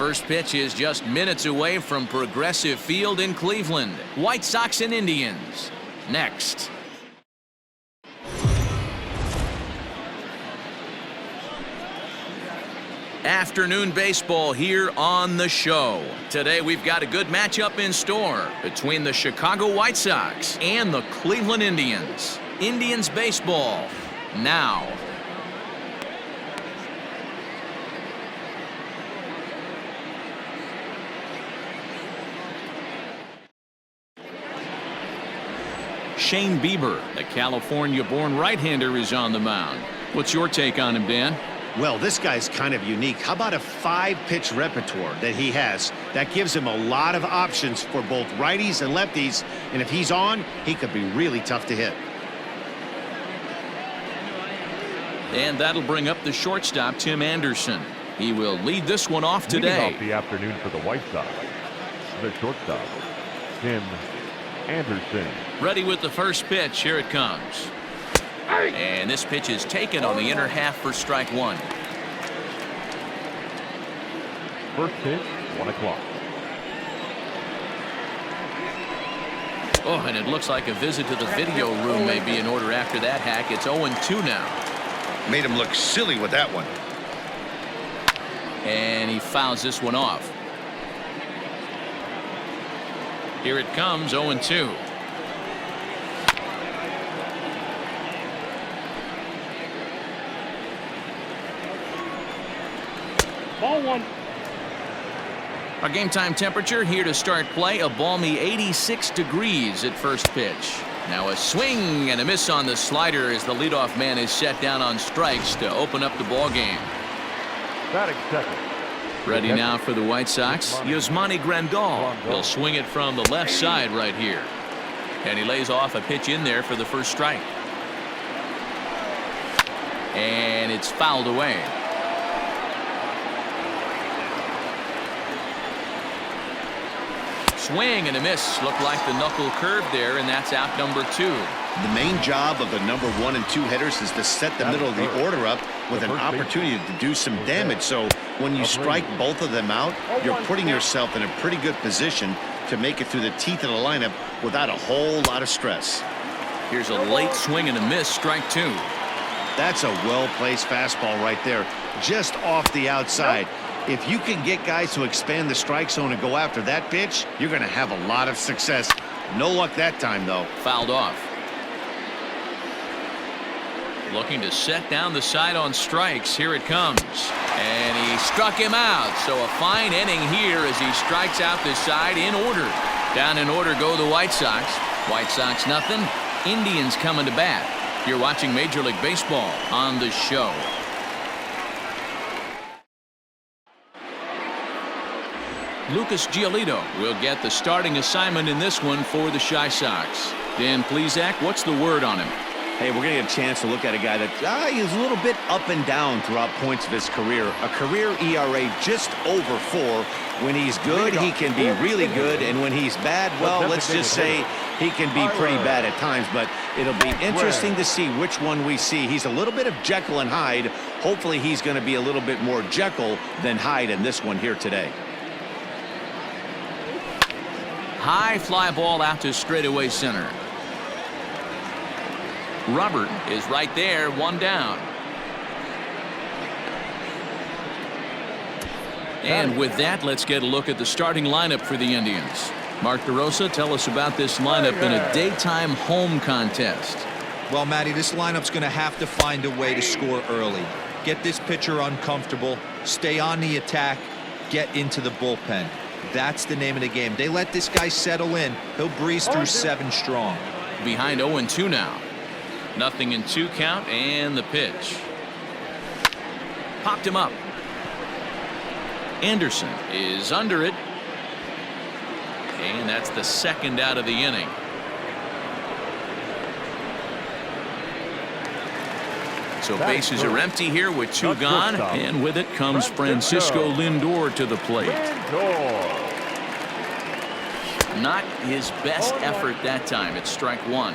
first pitch is just minutes away from Progressive Field in Cleveland. White Sox and Indians. Next. Afternoon baseball here on the show. Today we've got a good matchup in store between the Chicago White Sox and the Cleveland Indians. Indians baseball now. Shane Bieber, the California-born right-hander, is on the mound. What's your take on him, Dan? Well, this guy's kind of unique. How about a 5-pitch repertoire that he has? That gives him a lot of options for both righties and lefties. And if he's on, he could be really tough to hit. And that'll bring up the shortstop, Tim Anderson. He will lead this one off today. Leading off the afternoon for the White Sox, the shortstop, Tim Anderson. Ready with the first pitch. Here it comes. And this pitch is taken on the inner half for strike one. First pitch, 1 o'clock. Oh, and it looks like a visit to the video room may be in order after that hack. It's 0-2 now. Made him look silly with that one. And he fouls this one off. Here it comes, 0-2. Ball one. Our game time temperature here to start play, a balmy 86 degrees at first pitch. Now a swing and a miss on the slider as the leadoff man is set down on strikes to open up the ball game. Batting second. Ready now for the White Sox, Yasmani Grandal. He'll swing it from the left side right here. And he lays off a pitch in there for the first strike. And it's fouled away. Swing and a miss. Looked like the knuckle curve there, and that's out number 2. The main job of the number 1 and 2 hitters is to set the middle of the order up with an opportunity to do some damage. So when you strike both of them out, you're putting yourself in a pretty good position to make it through the teeth of the lineup without a whole lot of stress. Here's a late swing and a miss, strike 2. That's a well-placed fastball right there, just off the outside. If you can get guys to expand the strike zone and go after that pitch, you're going to have a lot of success. No luck that time, though. Fouled off. Looking to set down the side on strikes. Here it comes. And he struck him out. So a fine inning here as he strikes out the side in order. Down in order go the White Sox. White Sox nothing. Indians coming to bat. You're watching Major League Baseball on the show. Lucas Giolito will get the starting assignment in this one for the Chi Sox. Dan Plesac, what's the word on him? Hey, we're going to get a chance to look at a guy that is a little bit up and down throughout points of his career. A career ERA just over 4. When he's good, he can be really good. And when he's bad, well, let's just say he can be pretty bad at times. But it'll be interesting to see which one we see. He's a little bit of Jekyll and Hyde. Hopefully he's going to be a little bit more Jekyll than Hyde in this one here today. High fly ball out to straightaway center. Robert is right there, 1 down. And with that, let's get a look at the starting lineup for the Indians. Mark DeRosa, tell us about this lineup in a daytime home contest. Well, Matty, this lineup's going to have to find a way to score early. Get this pitcher uncomfortable, stay on the attack, get into the bullpen. That's the name of the game. They let this guy settle in. He'll breeze through 7 strong. Behind 0-2 now. 0-2 count and the pitch. Popped him up. Anderson is under it. And that's the second out of the inning. So bases are empty here with 2 gone. And with it comes Francisco Lindor to the plate. Not his best effort that time. It's strike 1.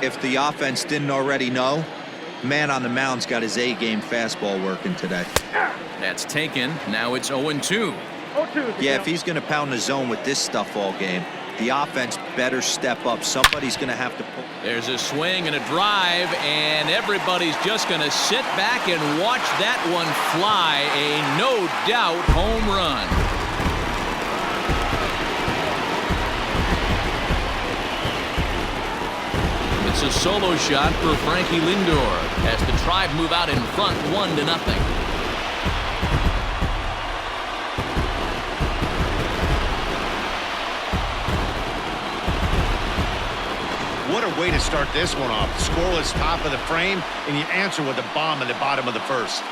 If the offense didn't already know, man on the mound's got his A-game fastball working today. That's taken. Now it's 0-2. Yeah, if he's going to pound the zone with this stuff all game, the offense better step up. Somebody's going to have to pull. There's a swing and a drive, and everybody's just going to sit back and watch that one fly. A no-doubt home run. It's a solo shot for Frankie Lindor as the Tribe move out in front 1-0. What a way to start this one off. Scoreless top of the frame, and you answer with a bomb in the bottom of the first.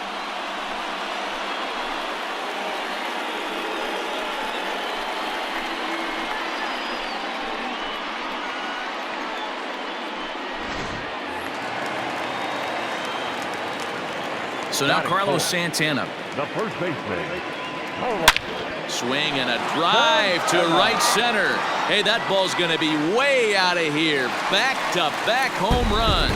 So now Carlos Santana. The first baseman. Swing and a drive to right center. Hey, that ball's going to be way out of here. Back-to-back home runs.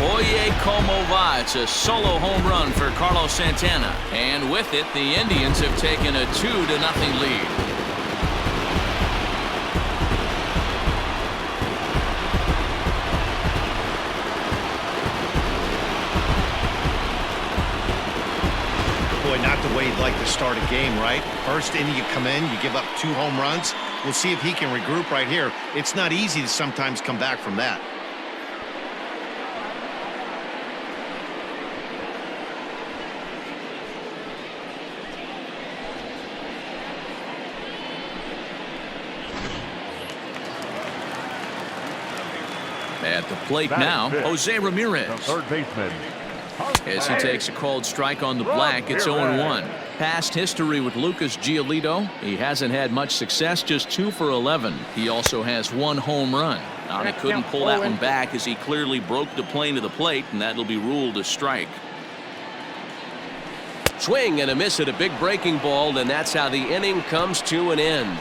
Oye, como va. It's a solo home run for Carlos Santana. And with it, the Indians have taken a 2-0 lead. Not the way you'd like to start a game, right? First inning, you come in, you give up 2 home runs. We'll see if he can regroup right here. It's not easy to sometimes come back from that. At the plate now, Jose Ramirez. The third baseman. As he takes a called strike on the black, it's 0-1. Past history with Lucas Giolito. He hasn't had much success, just 2 for 11. He also has 1 home run. Now, he couldn't pull that one back as he clearly broke the plane to the plate, and that'll be ruled a strike. Swing and a miss at a big breaking ball, and that's how the inning comes to an end.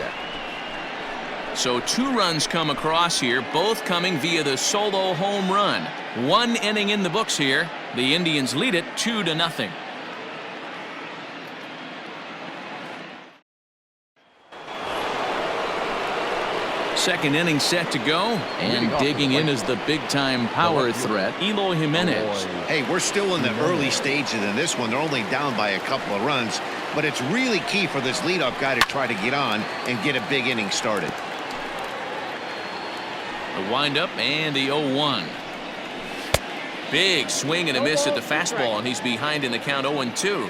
So 2 runs come across here, both coming via the solo home run. 1 inning in the books here. The Indians lead it 2-0. Second inning set to go, and digging in is the big-time power threat, Eloy Jimenez. Hey, we're still in the early stages in this one. They're only down by a couple of runs, but it's really key for this leadoff guy to try to get on and get a big inning started. The windup and the 0-1. Big swing and a miss at the fastball, and he's behind in the count 0-2.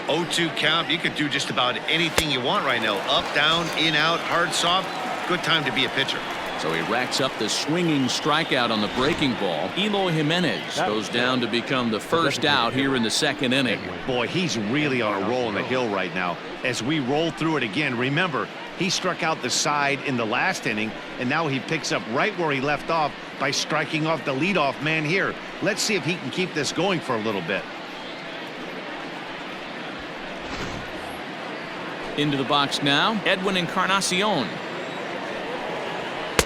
0-2 count. You could do just about anything you want right now. Up, down, in, out, hard, soft. Good time to be a pitcher. So he racks up the swinging strikeout on the breaking ball. Eloy Jimenez goes down to become the first out here in the second inning. Boy, he's really on a roll on the hill right now. As we roll through it again, remember, he struck out the side in the last inning, and now he picks up right where he left off by striking off the leadoff man here. Let's see if he can keep this going for a little bit. Into the box now, Edwin Encarnacion.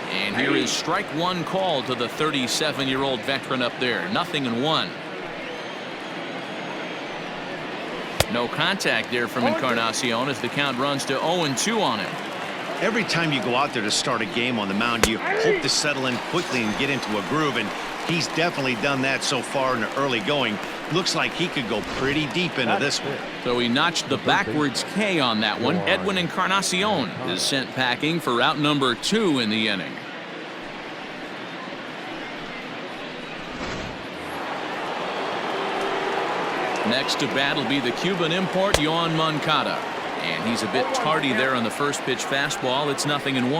And here is strike 1 called to the 37-year-old veteran up there. 0-1. No contact there from Encarnacion as the count runs to 0-2 on him. Every time you go out there to start a game on the mound, you hope to settle in quickly and get into a groove, and he's definitely done that so far in the early going. Looks like he could go pretty deep into this one. So he notched the backwards K on that one. Edwin Encarnacion is sent packing for out number 2 in the inning. Next to bat will be the Cuban import, Yoan Moncada. And he's a bit tardy there on the first pitch fastball. It's 0-1.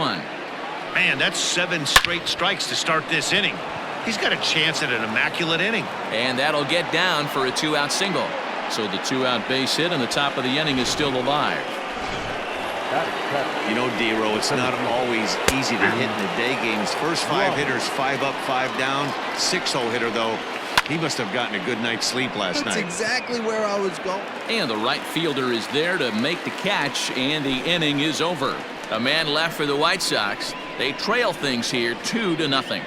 Man, that's 7 straight strikes to start this inning. He's got a chance at an immaculate inning. And that'll get down for a 2-out single. So the 2-out base hit and the top of the inning is still alive. You know, D-Row, it's not always easy to hit in the day games. First 5 hitters, 5 up, 5 down. 6-0 hitter, though. He must have gotten a good night's sleep last night. That's exactly where I was going. And the right fielder is there to make the catch, and the inning is over. A man left for the White Sox. They trail things here 2-0.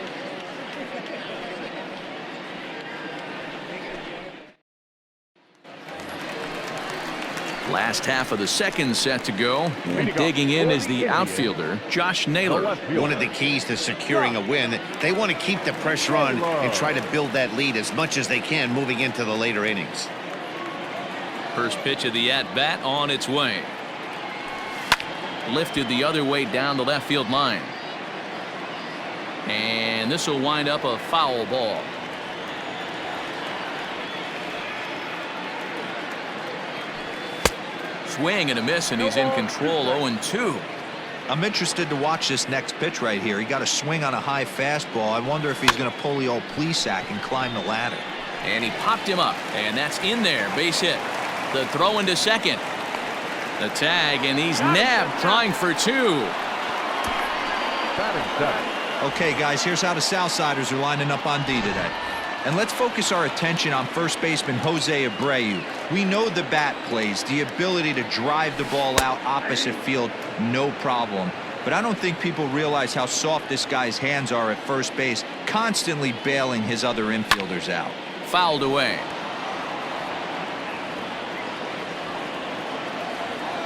Last half of the second set to go. And digging in is the outfielder, Josh Naylor. One of the keys to securing a win, they want to keep the pressure on and try to build that lead as much as they can moving into the later innings. First pitch of the at-bat on its way. Lifted the other way down the left field line. And this will wind up a foul ball. Swing and a miss, and he's in control. 0-2. I'm interested to watch this next pitch right here. He got a swing on a high fastball. I wonder if he's going to pull the old Plesac and climb the ladder. And he popped him up, and that's in there. Base hit. The throw into second. The tag, and he's nabbed, trying for two. Okay, guys, here's how the Southsiders are lining up on D today. And let's focus our attention on first baseman Jose Abreu. We know the bat plays, the ability to drive the ball out opposite field, no problem. But I don't think people realize how soft this guy's hands are at first base, constantly bailing his other infielders out. Fouled away.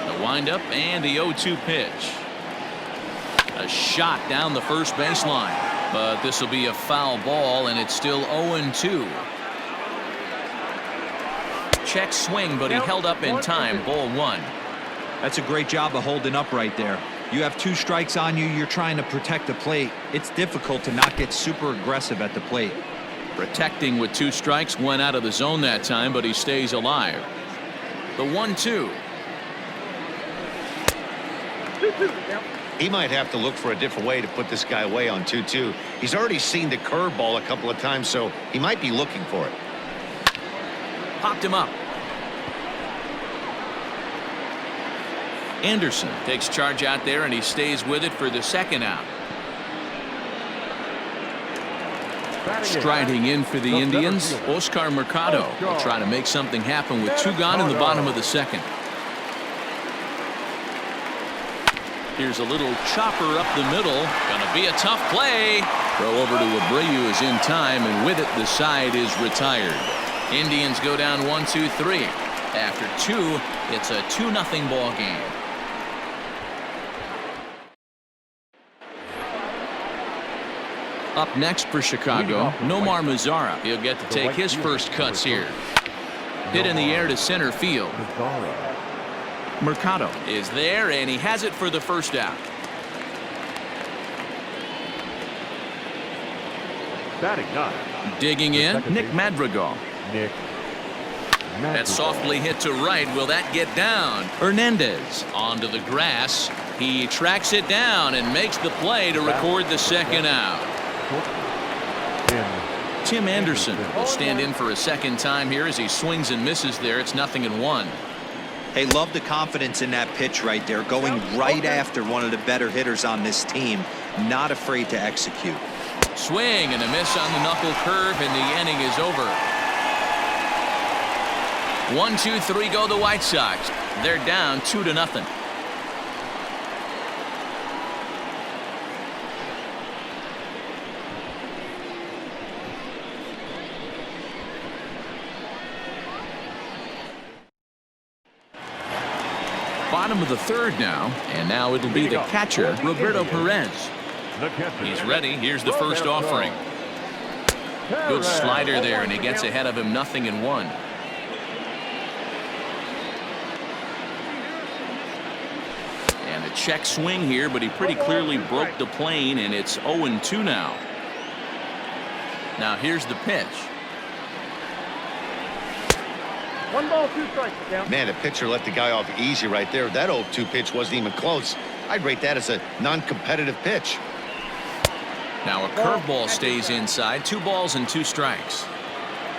The windup and the 0-2 pitch. A shot down the first baseline. But this will be a foul ball, and it's still 0-2. Check swing, but he held up in time. Ball one. That's a great job of holding up right there. You have two strikes on you. You're trying to protect the plate. It's difficult to not get super aggressive at the plate. Protecting with two strikes, went out of the zone that time, but he stays alive. The 1-2. He might have to look for a different way to put this guy away on 2-2. He's already seen the curveball a couple of times, so he might be looking for it. Popped him up. Anderson takes charge out there, and he stays with it for the second out. Striding in for the Indians, Oscar Mercado will try to make something happen with two gone in the bottom of the second. Here's a little chopper up the middle. Gonna be a tough play. Throw over to Abreu is in time, and with it the side is retired. Indians go down 1-2-3. After two, it's a 2-0 ball game. Up next for Chicago, Nomar Mazara. He'll get to take his first cuts here. Hit in the air to center field. Mercado is there, and he has it for the first out. Digging in, Nick Madrigal. That softly hit to right. Will that get down? Hernandez onto the grass. He tracks it down and makes the play to record the second out. Tim Anderson will stand in for a second time here as he swings and misses there. It's 0-1. Hey, love the confidence in that pitch right there, going right after one of the better hitters on this team, not afraid to execute. Swing and a miss on the knuckle curve, and the inning is over. 1-2-3 go the White Sox. They're down 2-0. Bottom of the third now, and now it'll be the catcher, Roberto Perez. He's ready. Here's the first offering. Good slider there, and he gets ahead of him. 0-1. And a check swing here, but he pretty clearly broke the plane, and it's 0-2 now. Now here's the pitch. 1 ball, 2 strikes. Man, the pitcher let the guy off easy right there. That 0-2 pitch wasn't even close. I'd rate that as a non-competitive pitch. Now a curveball stays inside. 2 balls and 2 strikes.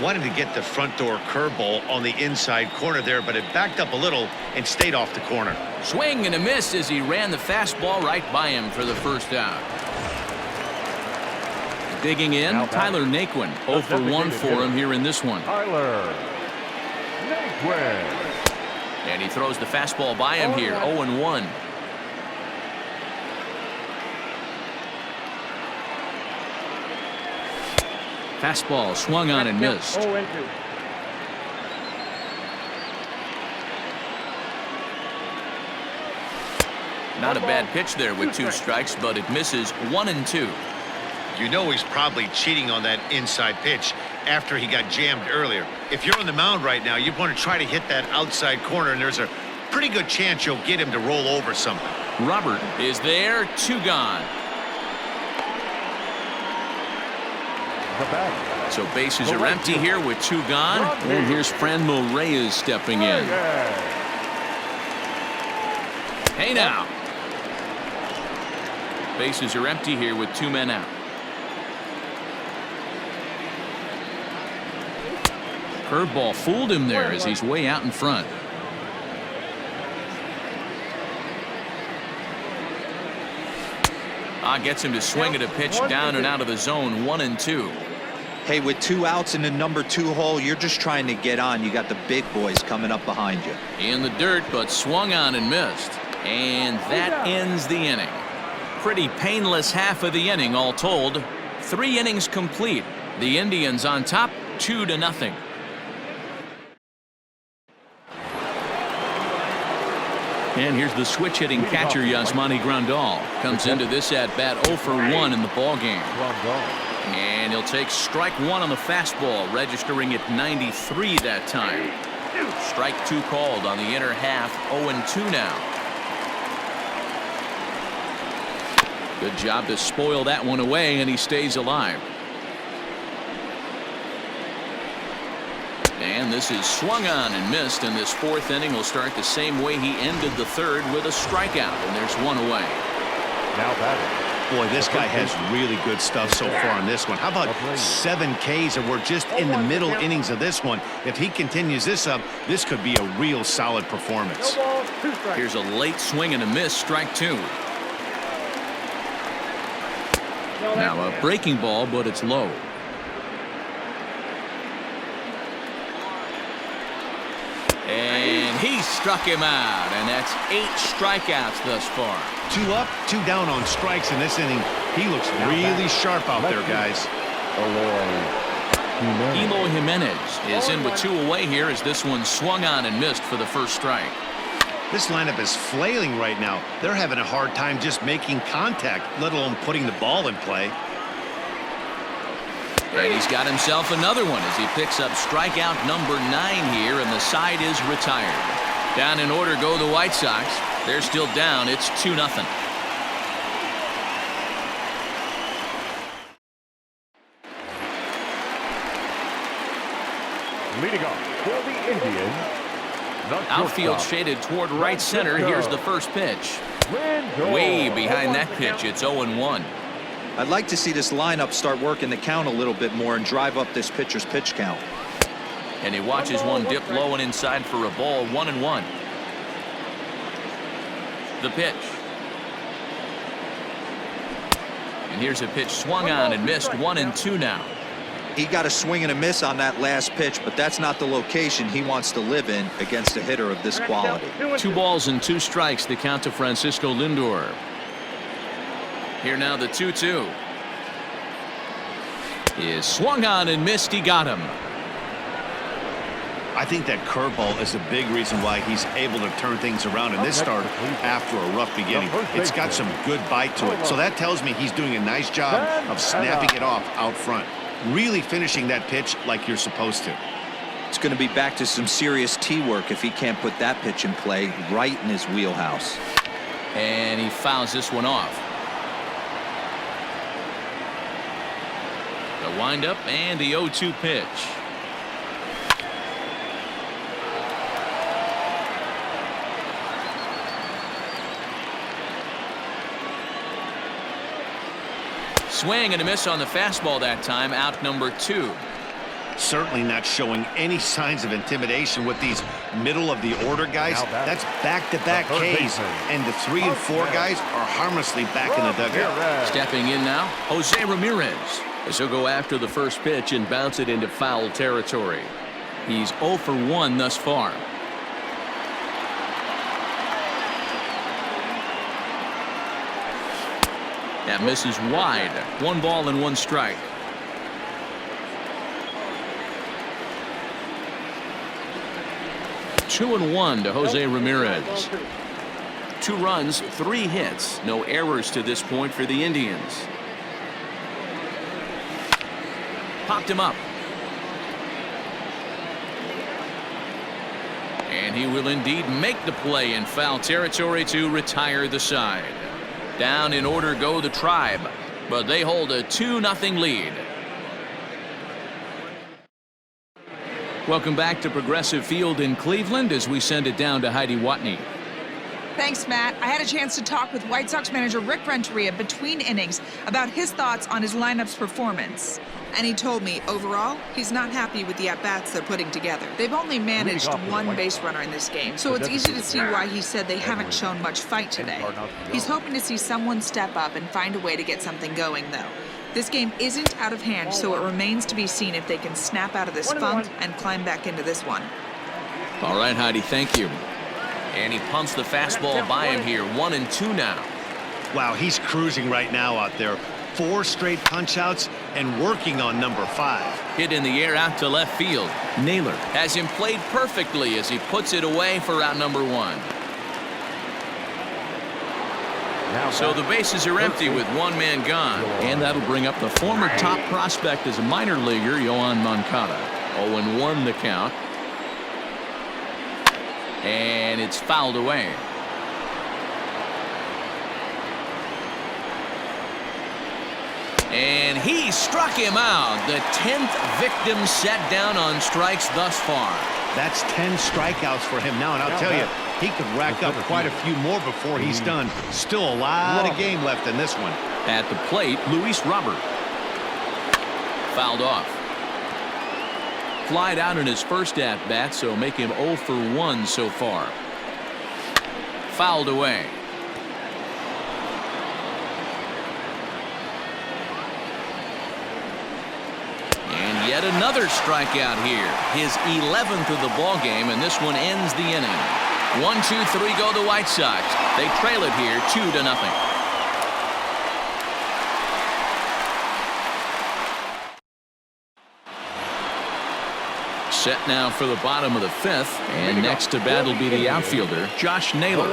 Wanted to get the front door curveball on the inside corner there, but it backed up a little and stayed off the corner. Swing and a miss as he ran the fastball right by him for the first out. Digging in, Tyler Naquin. 0 for 1 for him here in this one. And he throws the fastball by him here. 0-1. Fastball swung on and missed. Not a bad pitch there with 2 strikes, but it misses 1-2. You know he's probably cheating on that inside pitch after he got jammed earlier. If you're on the mound right now, you want to try to hit that outside corner, and there's a pretty good chance you'll get him to roll over something. Robert is there, 2 gone. So bases are empty here with 2 gone. And here's Franmil Reyes stepping in. Hey now. Bases are empty here with 2 men out. Curveball fooled him there as he's way out in front. Gets him to swing at a pitch down and out of the zone, 1-2. Hey, with 2 outs in the number 2 hole, you're just trying to get on. You got the big boys coming up behind you. In the dirt, but swung on and missed. And that ends the inning. Pretty painless half of the inning all told. 3 innings complete. The Indians on top, 2-0. And here's the switch hitting catcher Yasmani Grandal. Comes into this at bat 0 for 1 in the ball game. And he'll take strike 1 on the fastball, registering at 93 that time. Strike 2 called on the inner half, 0-2 now. Good job to spoil that one away, and he stays alive. And this is swung on and missed, and this 4th inning will start the same way he ended the 3rd with a strikeout, and there's 1 away. Now batting. Boy, this guy has really good stuff so far in this one. How about 7 Ks, and we're just in the middle innings of this one. If he continues this up, this could be a real solid performance. Here's a late swing and a miss, strike 2. Now a breaking ball, but it's low. And he struck him out, and that's 8 strikeouts thus far. 2 up, 2 down on strikes in this inning. He looks really sharp out there, guys. Eloy Jimenez is in with 2 away here as this one swung on and missed for the first strike. This lineup is flailing right now. They're having a hard time just making contact, let alone putting the ball in play. And he's got himself another one as he picks up strikeout number 9 here, and the side is retired. Down in order go the White Sox. They're still down. It's 2-0. Leading off for the Indians. Outfield shaded toward right center. Here's the first pitch. Way behind that pitch. It's 0-1. I'd like to see this lineup start working the count a little bit more and drive up this pitcher's pitch count. And he watches one dip low and inside for a ball, 1-1. The pitch. And here's a pitch swung on and missed, 1-2 now. He got a swing and a miss on that last pitch, but that's not the location he wants to live in against a hitter of this quality. 2 balls and 2 strikes, the count to Francisco Lindor. Here now the 2-2. Is swung on and missed. He got him. I think that curveball is a big reason why he's able to turn things around in this start after a rough beginning. It's got some good bite to it. So that tells me he's doing a nice job of snapping it off out front. Really finishing that pitch like you're supposed to. It's going to be back to some serious tee work if he can't put that pitch in play right in his wheelhouse. And he fouls this one off. The windup and the 0-2 pitch. Swing and a miss on the fastball that time, out number 2. Certainly not showing any signs of intimidation with these middle of the order guys. That's back-to-back Ks, and the 3 and 4 guys are harmlessly back in the dugout. Stepping in now, Jose Ramirez, as he'll go after the first pitch and bounce it into foul territory. He's 0 for 1 thus far. That misses wide. 1 ball and 1 strike. Two and 1 to Jose Ramirez. 2 runs, 3 hits. No errors to this point for the Indians. Popped him up. And he will indeed make the play in foul territory to retire the side. Down in order go the Tribe, but they hold a 2-0 lead. Welcome back to Progressive Field in Cleveland as we send it down to Heidi Watney. Thanks, Matt. I had a chance to talk with White Sox manager Rick Renteria between innings about his thoughts on his lineup's performance. And he told me, overall, he's not happy with the at-bats they're putting together. They've only managed 1 base runner in this game, so it's easy to see why he said they haven't shown much fight today. He's hoping to see someone step up and find a way to get something going, though. This game isn't out of hand, so it remains to be seen if they can snap out of this funk and climb back into this one. All right, Heidi, thank you. And he pumps the fastball by him here. 1-2 now. Wow, he's cruising right now out there. 4 straight punch-outs and working on number 5. Hit in the air out to left field. Naylor has him played perfectly as he puts it away for out number 1. So the bases are empty with 1 man gone. And that'll bring up the former top prospect as a minor leaguer, Yohan Moncada. 0-1 the count. And it's fouled away. And he struck him out. The 10th victim set down on strikes thus far. That's 10 strikeouts for him now, and I'll tell you, he could rack up quite a few more before he's done. Still a lot of game left in this one. At the plate, Luis Robert. Fouled off. Flied out in his first at-bat, so make him 0 for 1 so far. Fouled away. And yet another strikeout here. His 11th of the ball game, and this one ends the inning. 1-2-3 go the White Sox. They trail it here 2-0. Set now for the bottom of the 5th, and next to bat will be the outfielder, Josh Naylor.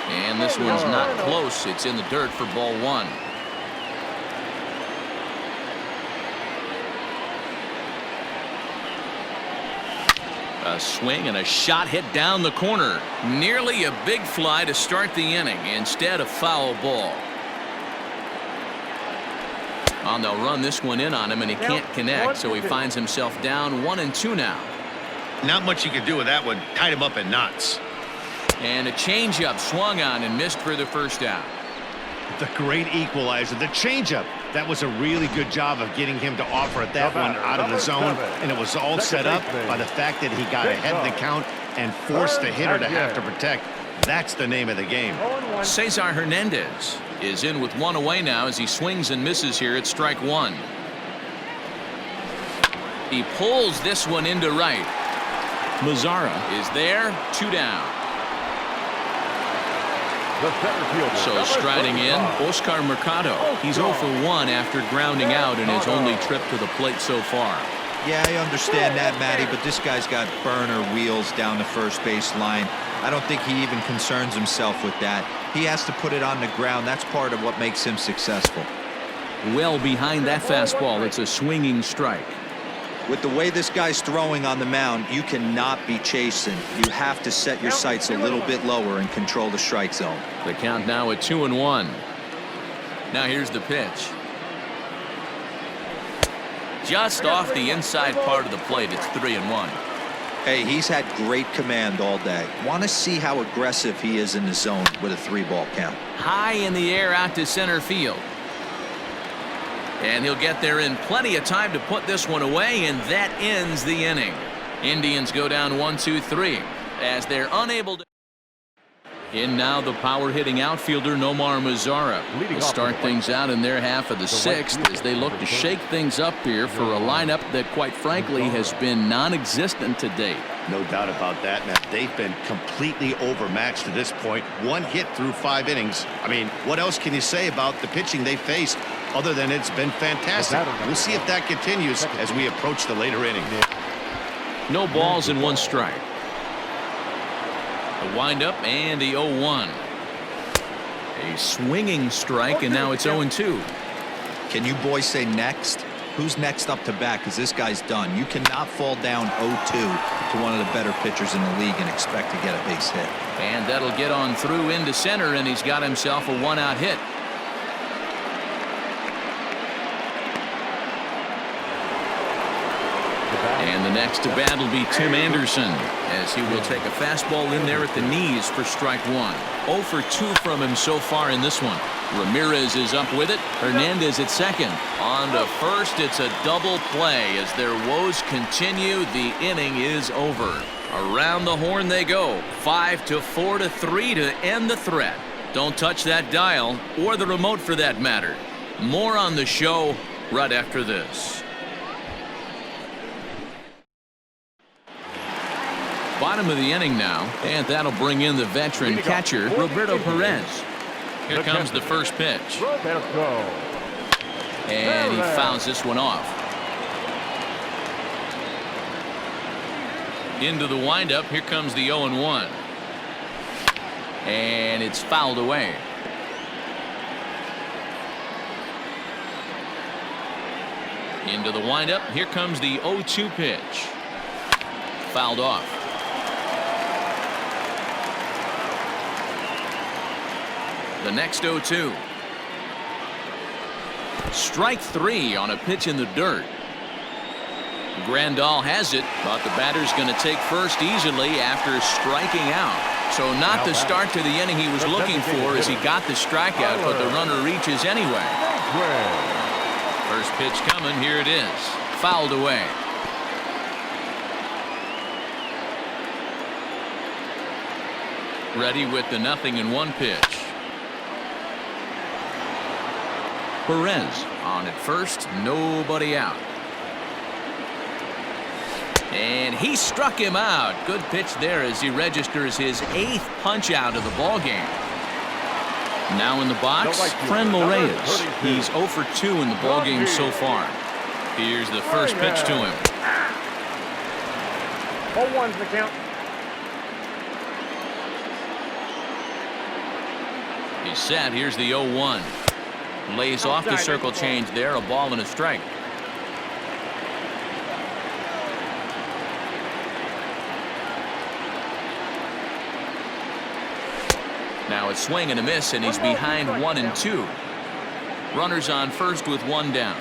And this one's not close. It's in the dirt for ball 1. A swing and a shot hit down the corner. Nearly a big fly to start the inning. Instead, a foul ball. And they'll run this one in on him, and he can't connect, so he finds himself down 1-2 now. Not much you could do with that one. Tied him up in knots. And a changeup swung on and missed for the first out. The great equalizer, the changeup. That was a really good job of getting him to offer at that one out of the zone, and it was all set up by the fact that he got ahead of the count and forced the hitter to have to protect. That's the name of the game. Cesar Hernandez is in with 1 away now as he swings and misses here at strike 1. He pulls this one into right. Mazzara is there, 2 down. So striding in, Oscar Mercado. He's 0 for 1 after grounding out in his only trip to the plate so far. Yeah, I understand that, Matty, but this guy's got burner wheels down the first base line. I don't think he even concerns himself with that. He has to put it on the ground. That's part of what makes him successful. Well behind that fastball, it's a swinging strike. With the way this guy's throwing on the mound, you cannot be chasing. You have to set your sights a little bit lower and control the strike zone. The count now at 2-1. Now here's the pitch. Just off the inside part of the plate, it's 3-1. Hey, he's had great command all day. Want to see how aggressive he is in the zone with a 3-ball count. High in the air out to center field. And he'll get there in plenty of time to put this one away, and that ends the inning. Indians go down 1-2-3 as they're unable to. In now the power-hitting outfielder Nomar Mazzara will start things out in their half of the 6th as they look to shake things up here for a lineup that, quite frankly, has been non-existent to date. No doubt about that, man. They've been completely overmatched to this point. 1 hit through 5 innings. I mean, what else can you say about the pitching they faced other than it's been fantastic? We'll see if that continues as we approach the later inning. No balls and 1 strike. The windup and the 0-1. A swinging strike, and now it's 0-2. Can you boys say next? Who's next up to bat? Because this guy's done. You cannot fall down 0-2 to one of the better pitchers in the league and expect to get a base hit. And that'll get on through into center, and he's got himself a one-out hit. And the next to bat will be Tim Anderson, as he will take a fastball in there at the knees for strike one. 0 for 2 from him so far in this one. Ramirez is up with it. Hernandez at second. On to first, it's a double play as their woes continue. The inning is over. Around the horn they go. 5-4-3 to end the threat. Don't touch that dial or the remote for that matter. More on the show right after this. Bottom of the inning now, and that'll bring in the veteran catcher, Roberto Perez. Here comes the first pitch. And he fouls this one off. Into the windup, here comes the 0-1. And it's fouled away. Into the windup, here comes the 0-2 pitch. Fouled off. The next 0-2. Strike 3 on a pitch in the dirt. Grandal has it, but the batter's going to take first easily after striking out. So not the start to the inning he was looking for as he got the strikeout, but the runner reaches anyway. First pitch coming, here it is. Fouled away. Ready with the 0-1 pitch. Perez on at first, nobody out. And he struck him out. Good pitch there as he registers his 8th punch out of the ball game. Now in the box, Franmil Reyes. He's 0 for 2 in the ball game so far. Here's the first pitch to him. 0-1's the count. He's set. Here's the 0-1. Lays off the circle change there, a ball and a strike. Now it's swing and a miss, and he's behind 1-2. Runners on first with 1 down.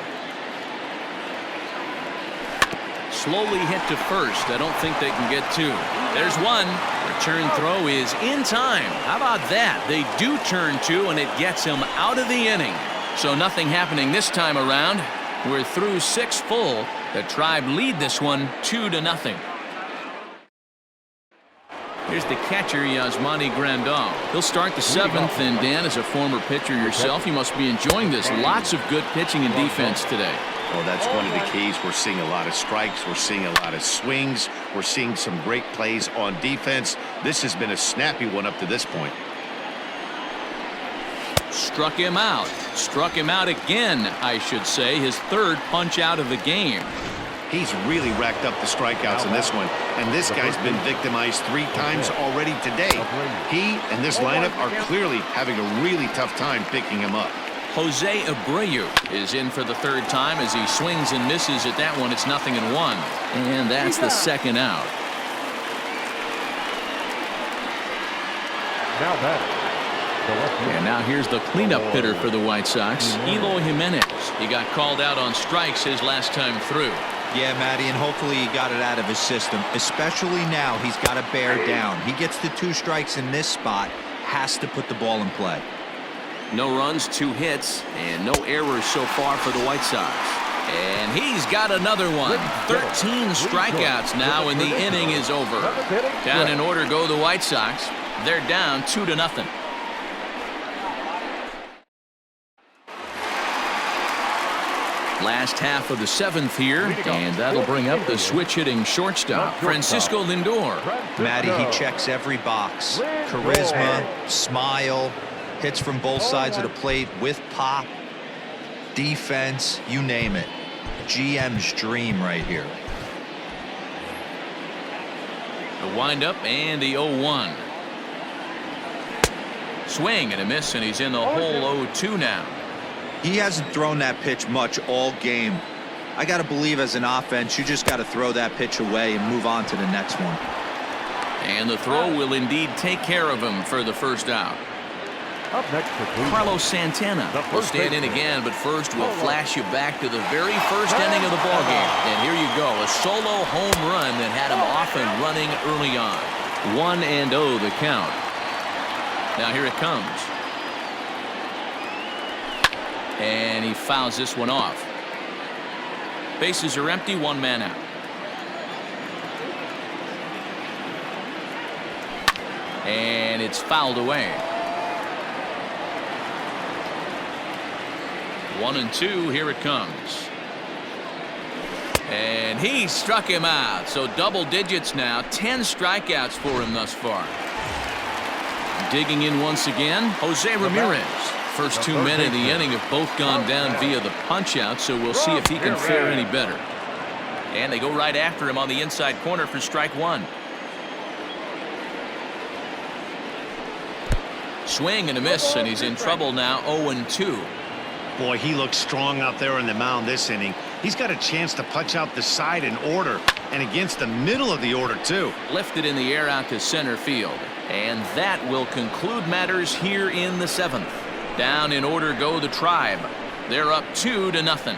Slowly hit to first. I don't think they can get 2. There's 1. Return throw is in time. How about that? They do turn 2, and it gets him out of the inning. So nothing happening this time around. We're through 6 full. The Tribe lead this one 2-0. Here's the catcher, Yasmani Grandal. He'll start the 7th, and Dan, as a former pitcher yourself, you must be enjoying this. Lots of good pitching and defense today. Well, that's one of the keys. We're seeing a lot of strikes. We're seeing a lot of swings. We're seeing some great plays on defense. This has been a snappy one up to this point. Struck him out. Struck him out again, I should say. His 3rd punch out of the game. He's really racked up the strikeouts in this one, and this guy's been victimized 3 times already today. He and this lineup are clearly having a really tough time picking him up. Jose Abreu is in for the 3rd time as he swings and misses at that one. It's 0-1, and that's the 2nd out. Now that. And now here's the cleanup hitter for the White Sox, Eloy Jimenez. He got called out on strikes his last time through. Yeah, Matty, and hopefully he got it out of his system. Especially now, he's got to bear down. He gets the 2 strikes in this spot, has to put the ball in play. No runs, 2 hits, and no errors so far for the White Sox. And he's got another one. 13 strikeouts now, and the inning is over. Down in order go the White Sox. They're down 2-0. Last half of the 7th here, and that'll bring up the switch-hitting shortstop, Francisco Lindor. Matty, he checks every box. Charisma, smile, hits from both sides of the plate with pop, defense, you name it. GM's dream right here. The windup and the 0-1. Swing and a miss, and he's in the hole 0-2 now. He hasn't thrown that pitch much all game. I got to believe as an offense, you just got to throw that pitch away and move on to the next one. And the throw will indeed take care of him for the first out. Up next for Cleveland, Carlos Santana will stand in again, but first we'll flash you back to the very first inning of the ballgame. And here you go, a solo home run that had him off and running early on. 1-0 the count. Now here it comes. And he fouls this one off. Bases are empty, one man out. And it's fouled away. 1-2, here it comes. And he struck him out. So double digits now, 10 strikeouts for him thus far. Digging in once again, Jose Ramirez. First 2 men in the inning have both gone down via the punch out, so we'll see if he can fare any better. And they go right after him on the inside corner for strike one. Swing and a miss, and he's in trouble now, 0-2. Boy, he looks strong out there on the mound this inning. He's got a chance to punch out the side in order, and against the middle of the order, too. Lifted in the air out to center field. And that will conclude matters here in the 7th. Down in order go the Tribe. They're up 2-0.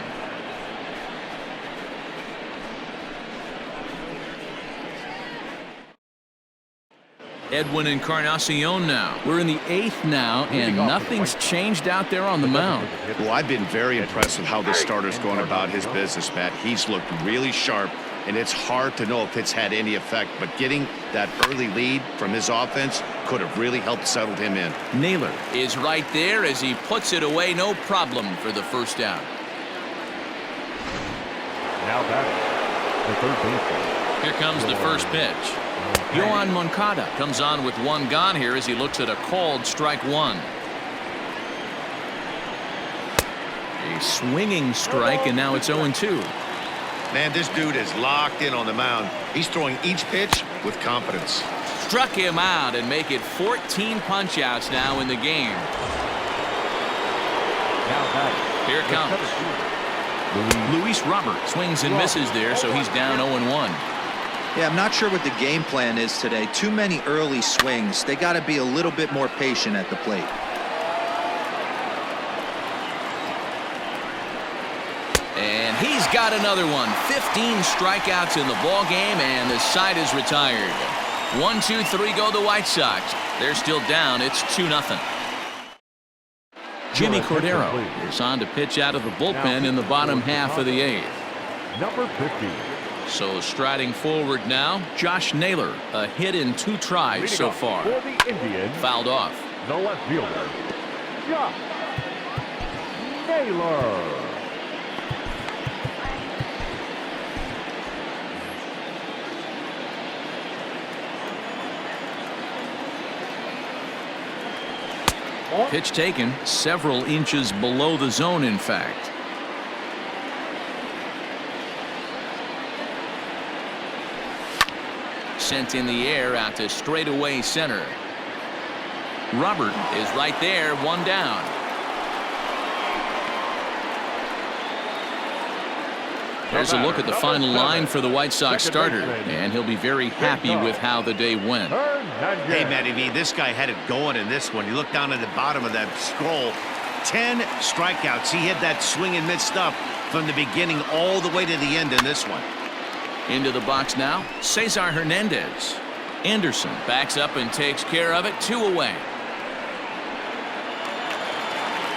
Edwin Encarnacion now. We're in the 8th now, and nothing's changed out there on the mound. Well, I've been very impressed with how this starter's going about his business, Matt. He's looked really sharp, and it's hard to know if it's had any effect, but getting that early lead from his offense could have really helped settle him in. Naylor is right there as he puts it away, no problem for the first out. now batting, the third baseman. Here comes the first pitch. Yohan Moncada comes on with one gone here as he looks at a called strike one. A swinging strike, and now it's 0-2. Man, this dude is locked in on the mound. He's throwing each pitch with confidence. Struck him out and make it 14 punch-outs now in the game. Now batting, Here it comes. Luis Robert swings and misses there, so he's down 0-1. Yeah, I'm not sure what the game plan is today. Too many early swings. They got to be a little bit more patient at the plate. And he's got another one. 15 strikeouts in the ball game, and the side is retired. 1-2-3 go the White Sox. They're still down. It's 2-0. Jimmy Cordero is on to pitch out of the bullpen in the bottom half of the 8th. number 50. So striding forward now, Josh Naylor, a hit in 2 tries so far. For the Indians, Fouled off. the left fielder, Josh Naylor. Pitch taken several inches below the zone, in fact. Sent in the air out to straightaway center. Robert is right there, one down. There's a look at the final line for the White Sox starter, and he'll be very happy with how the day went. Hey, Matty V, this guy had it going in this one. You look down at the bottom of that scroll. 10 strikeouts. He hit that swing and miss stuff from the beginning all the way to the end in this one. Into the box now, Cesar Hernandez. Anderson backs up and takes care of it, 2 away.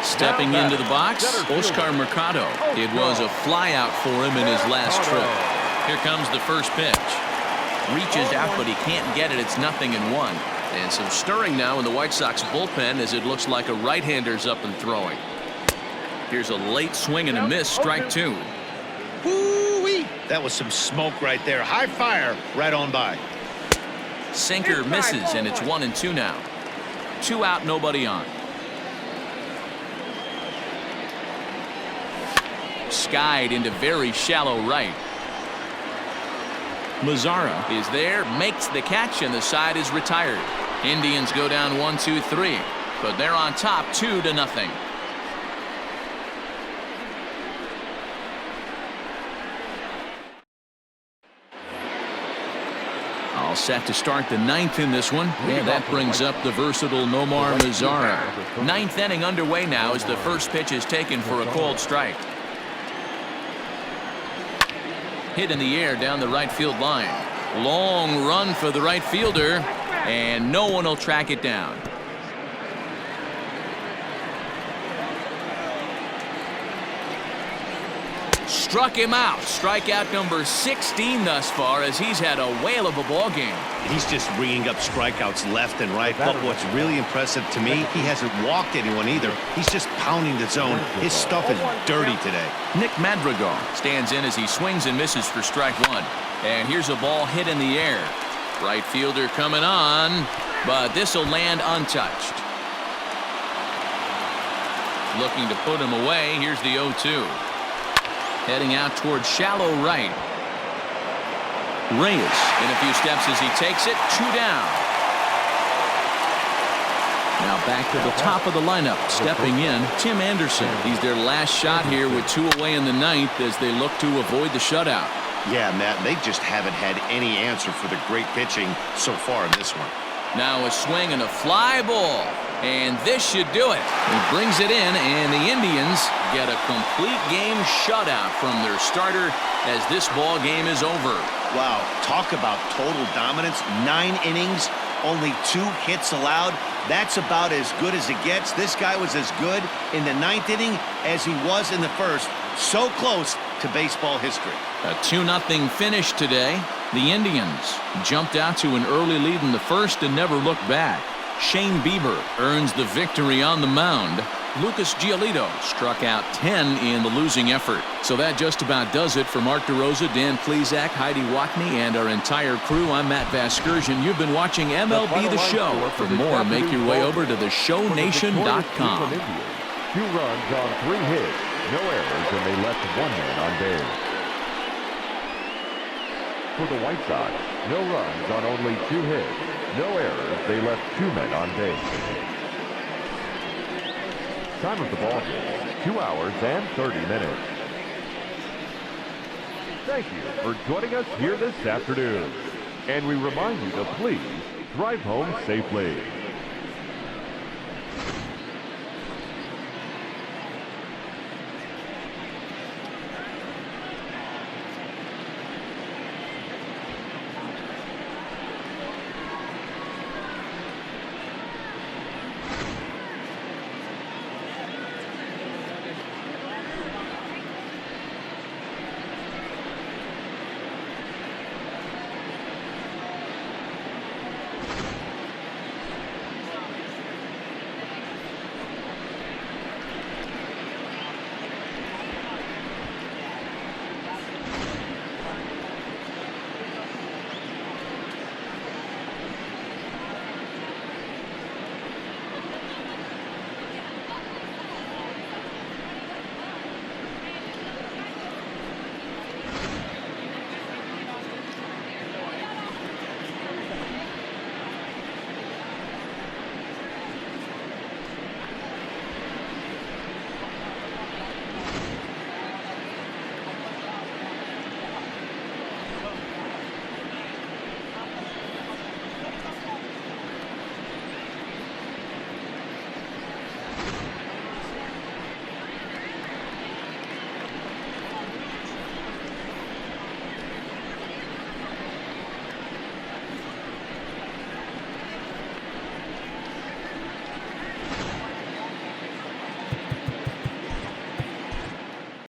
Stepping into the box, Oscar Mercado. It was a flyout for him in his last trip. Here comes the first pitch. Reaches out, but he can't get it. It's 0-1. And some stirring now in the White Sox bullpen as it looks like a right-hander's up and throwing. Here's a late swing and a miss, strike 2. Woo-wee! That was some smoke right there. High fire right on by. Sinker misses, and it's 1-2 now. 2 out, nobody on. Skied into very shallow right. Mazzara is there, makes the catch, and the side is retired. Indians go down 1-2-3. but they're on top 2-0. All set to start the 9th in this one, and that brings up the versatile Nomar Mazara. 9th inning underway now as the first pitch is taken for a called strike. Hit in the air down the right field line. Long run for the right fielder, and no one will track it down. Struck him out. Strikeout number 16 thus far, as he's had a whale of a ball game. He's just ringing up strikeouts left and right. But what's really impressive to me, he hasn't walked anyone either. He's just pounding the zone. His stuff is dirty today. Nick Madrigal stands in as he swings and misses for strike one. And here's a ball hit in the air. Right fielder coming on, but this will land untouched. Looking to put him away. Here's the 0-2. Heading out towards shallow right. Reyes in a few steps as he takes it. 2 down. Now back to the top of the lineup. Stepping in, Tim Anderson. He's their last shot here with 2 away in the 9th as they look to avoid the shutout. Yeah, Matt, they just haven't had any answer for the great pitching so far in this one. Now a swing and a fly ball. And this should do it. He brings it in, and the Indians get a complete game shutout from their starter as this ball game is over. Wow, talk about total dominance. 9 innings, only 2 hits allowed. That's about as good as it gets. This guy was as good in the 9th inning as he was in the first. So close to baseball history. A 2-0 finish today. The Indians jumped out to an early lead in the first and never looked back. Shane Bieber earns the victory on the mound. Lucas Giolito struck out 10 in the losing effort. So that just about does it for Mark DeRosa, Dan Plesac, Heidi Watney, and our entire crew. I'm Matt Vasgersian. You've been watching MLB The Show. For more, make your way over to theshownation.com. 2 runs on 3 hits, no errors, and they left 1 man on base. For the White Sox, no runs on only 2 hits, no errors, they left 2 men on base. Time of the ball game, 2 hours and 30 minutes. Thank you for joining us here this afternoon. And we remind you to please drive home safely.